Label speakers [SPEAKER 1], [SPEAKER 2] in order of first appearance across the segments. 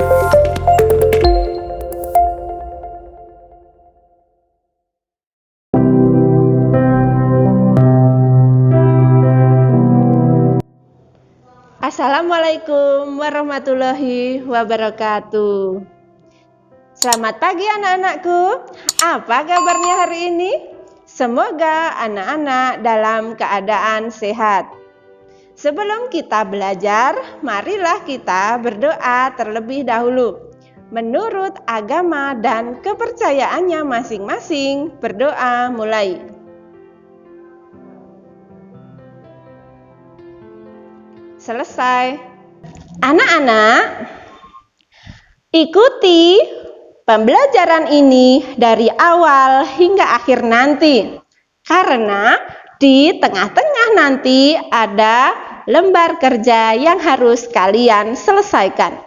[SPEAKER 1] Assalamualaikum warahmatullahi wabarakatuh. Selamat pagi anak-anakku. Apa kabarnya hari ini? Semoga anak-anak dalam keadaan sehat. Sebelum kita belajar, marilah kita berdoa terlebih dahulu. Menurut agama dan kepercayaannya masing-masing, berdoa mulai. Selesai. Anak-anak, ikuti pembelajaran ini dari awal hingga akhir nanti. Karena di tengah-tengah nanti ada lembar kerja yang harus kalian selesaikan.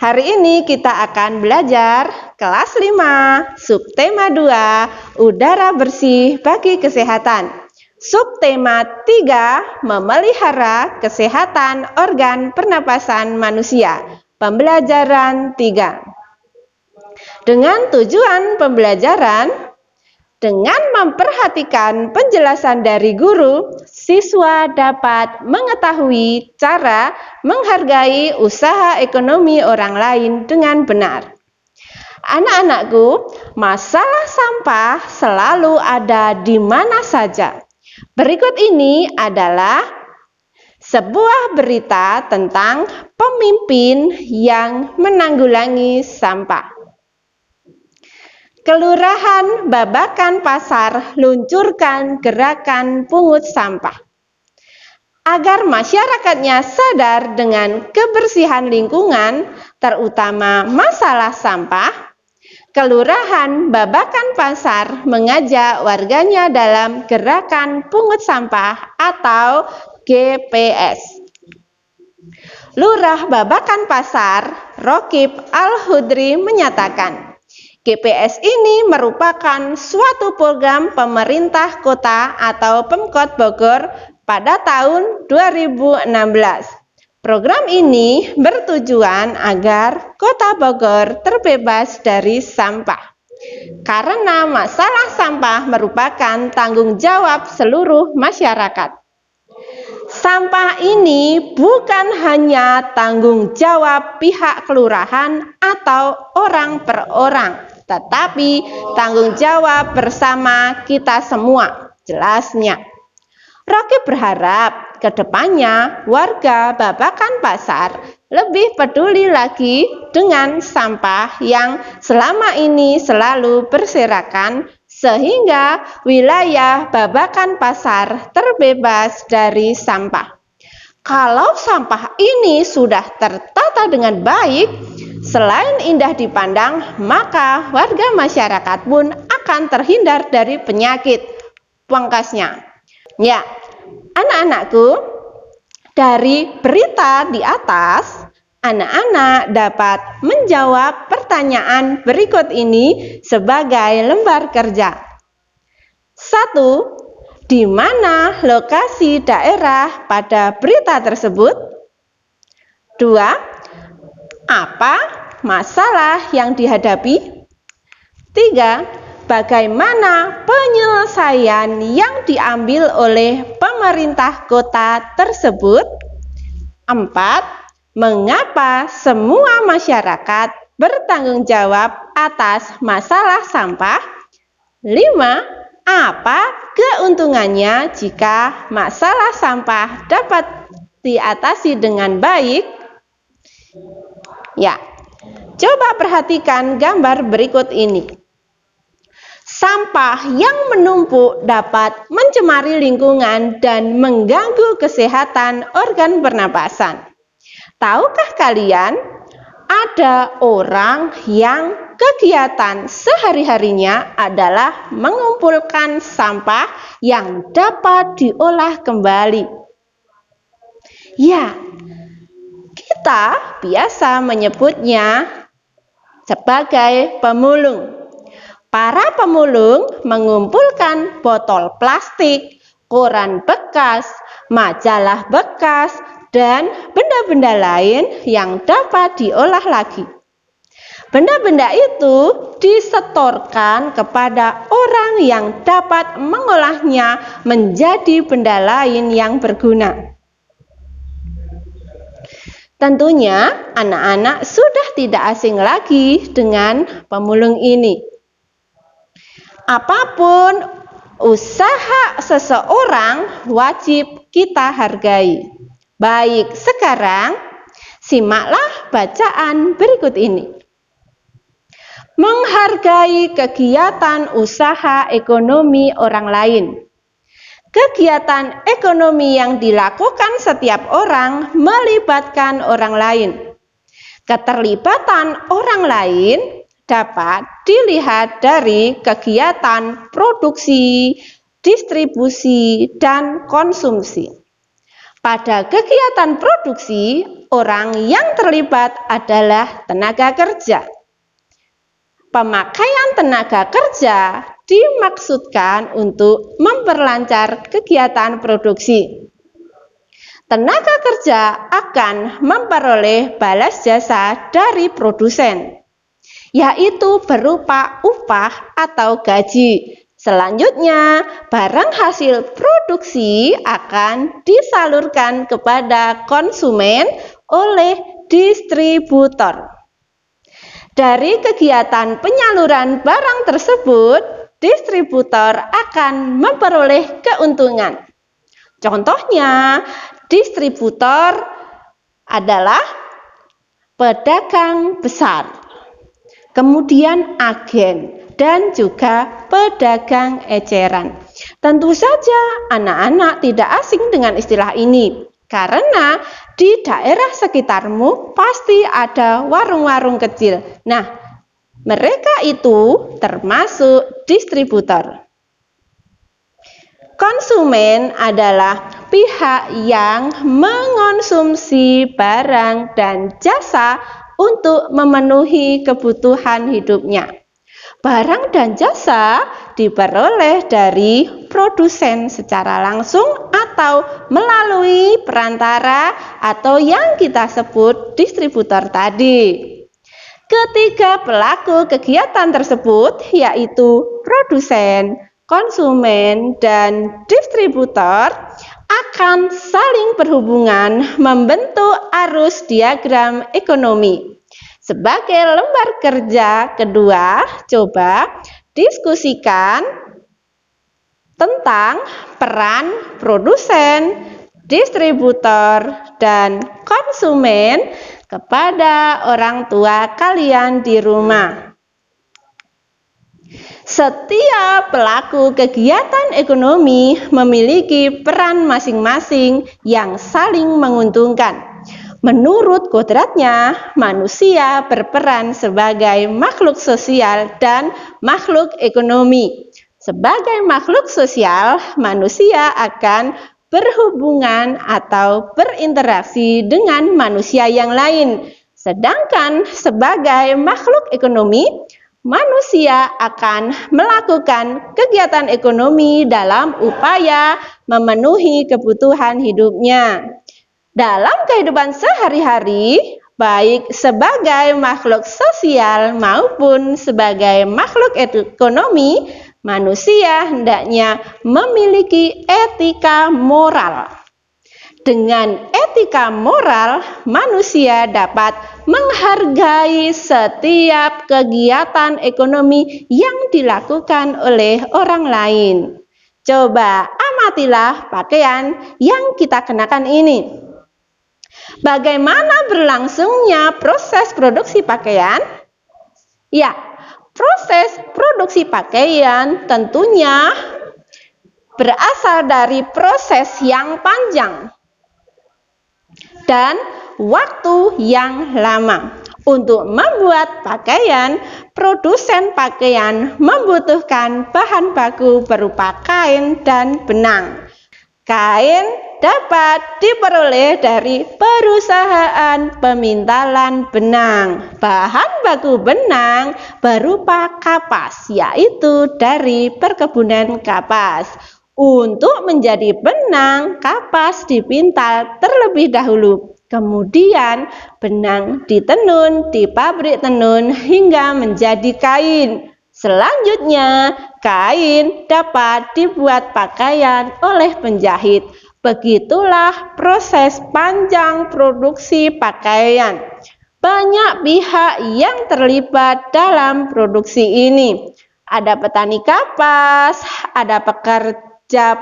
[SPEAKER 1] Hari ini kita akan belajar kelas 5, subtema 2, udara bersih bagi kesehatan. Subtema 3, memelihara kesehatan organ pernapasan manusia. Pembelajaran 3. Dengan tujuan pembelajaran, dengan memperhatikan penjelasan dari guru, siswa dapat mengetahui cara menghargai usaha ekonomi orang lain dengan benar. Anak-anakku, masalah sampah selalu ada di mana saja. Berikut ini adalah sebuah berita tentang pemimpin yang menanggulangi sampah. Kelurahan Babakan Pasar luncurkan gerakan pungut sampah. Agar masyarakatnya sadar dengan kebersihan lingkungan, terutama masalah sampah, Kelurahan Babakan Pasar mengajak warganya dalam gerakan pungut sampah atau GPS. Lurah Babakan Pasar, Rokib Al-Hudri menyatakan, GPS ini merupakan suatu program pemerintah kota atau Pemkot Bogor pada tahun 2016. Program ini bertujuan agar Kota Bogor terbebas dari sampah. Karena masalah sampah merupakan tanggung jawab seluruh masyarakat. Sampah ini bukan hanya tanggung jawab pihak kelurahan atau orang per orang, tetapi tanggung jawab bersama kita semua, jelasnya. Rocky berharap ke depannya warga Babakan Pasar lebih peduli lagi dengan sampah yang selama ini selalu berserakan sehingga wilayah Babakan Pasar terbebas dari sampah. Kalau sampah ini sudah tertata dengan baik, selain indah dipandang, maka warga masyarakat pun akan terhindar dari penyakit. Pungkasnya. Ya, anak-anakku, dari berita di atas, anak-anak dapat menjawab pertanyaan berikut ini sebagai lembar kerja. 1. Di mana lokasi daerah pada berita tersebut? 2. Apa masalah yang dihadapi? 3. Bagaimana penyelesaian yang diambil oleh pemerintah kota tersebut? 4. Mengapa semua masyarakat bertanggung jawab atas masalah sampah? 5. Apa keuntungannya jika masalah sampah dapat diatasi dengan baik? Ya, coba perhatikan gambar berikut ini. Sampah yang menumpuk dapat mencemari lingkungan dan mengganggu kesehatan organ pernapasan. Tahukah kalian, ada orang yang kegiatan sehari-harinya adalah mengumpulkan sampah yang dapat diolah kembali. Ya, kita biasa menyebutnya sebagai pemulung. Para pemulung mengumpulkan botol plastik, koran bekas, majalah bekas, dan benda-benda lain yang dapat diolah lagi. Benda-benda itu disetorkan kepada orang yang dapat mengolahnya menjadi benda lain yang berguna. Tentunya anak-anak sudah tidak asing lagi dengan pemulung ini. Apapun usaha seseorang wajib kita hargai. Baik, sekarang simaklah bacaan berikut ini. Menghargai kegiatan usaha ekonomi orang lain. Kegiatan ekonomi yang dilakukan setiap orang melibatkan orang lain. Keterlibatan orang lain dapat dilihat dari kegiatan produksi, distribusi, dan konsumsi. Pada kegiatan produksi, orang yang terlibat adalah tenaga kerja. Pemakaian tenaga kerja dimaksudkan untuk memperlancar kegiatan produksi. Tenaga kerja akan memperoleh balas jasa dari produsen, yaitu berupa upah atau gaji. Selanjutnya, barang hasil produksi akan disalurkan kepada konsumen oleh distributor. Dari kegiatan penyaluran barang tersebut, distributor akan memperoleh keuntungan. Contohnya, distributor adalah pedagang besar, kemudian agen, dan juga pedagang eceran. Tentu saja anak-anak tidak asing dengan istilah ini, karena di daerah sekitarmu pasti ada warung-warung kecil. Nah, mereka itu termasuk distributor. Konsumen adalah pihak yang mengonsumsi barang dan jasa untuk memenuhi kebutuhan hidupnya. Barang dan jasa diperoleh dari produsen secara langsung atau melalui perantara atau yang kita sebut distributor tadi. Ketiga pelaku kegiatan tersebut yaitu produsen, konsumen, dan distributor akan saling berhubungan membentuk arus diagram ekonomi. Sebagai lembar kerja kedua, coba diskusikan tentang peran produsen, distributor, dan konsumen kepada orang tua kalian di rumah. Setiap pelaku kegiatan ekonomi memiliki peran masing-masing yang saling menguntungkan. Menurut kodratnya, manusia berperan sebagai makhluk sosial dan makhluk ekonomi. Sebagai makhluk sosial, manusia akan berhubungan atau berinteraksi dengan manusia yang lain. Sedangkan sebagai makhluk ekonomi, manusia akan melakukan kegiatan ekonomi dalam upaya memenuhi kebutuhan hidupnya. Dalam kehidupan sehari-hari, baik sebagai makhluk sosial maupun sebagai makhluk ekonomi, manusia hendaknya memiliki etika moral. Dengan etika moral, manusia dapat menghargai setiap kegiatan ekonomi yang dilakukan oleh orang lain. Coba amatilah pakaian yang kita kenakan ini. Bagaimana berlangsungnya proses produksi pakaian? Ya, proses produksi pakaian tentunya berasal dari proses yang panjang dan waktu yang lama. Untuk membuat pakaian, produsen pakaian membutuhkan bahan baku berupa kain dan benang. Kain dapat diperoleh dari perusahaan pemintalan benang. Bahan baku benang berupa kapas, yaitu dari perkebunan kapas. Untuk menjadi benang, kapas dipintal terlebih dahulu. Kemudian benang ditenun di pabrik tenun hingga menjadi kain. Selanjutnya, kain dapat dibuat pakaian oleh penjahit. Begitulah proses panjang produksi pakaian. Banyak pihak yang terlibat dalam produksi ini. Ada petani kapas, ada pekerja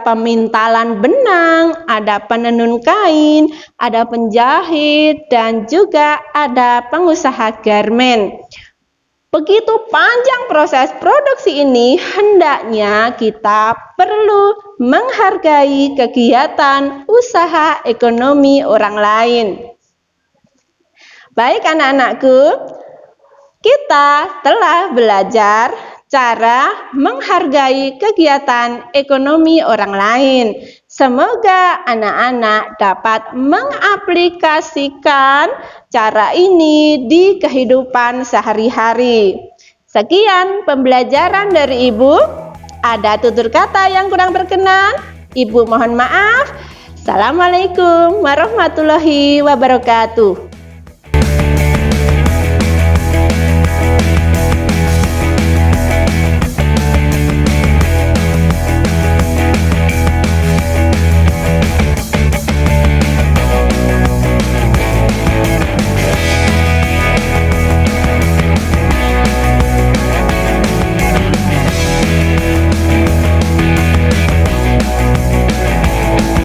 [SPEAKER 1] pemintalan benang, ada penenun kain, ada penjahit, dan juga ada pengusaha garmen. Begitu panjang proses produksi ini, hendaknya kita perlu menghargai kegiatan usaha ekonomi orang lain. Baik anak-anakku, kita telah belajar cara menghargai kegiatan ekonomi orang lain. Semoga anak-anak dapat mengaplikasikan cara ini di kehidupan sehari-hari. Sekian pembelajaran dari Ibu. Ada tutur kata yang kurang berkenan, Ibu mohon maaf. Assalamualaikum warahmatullahi wabarakatuh.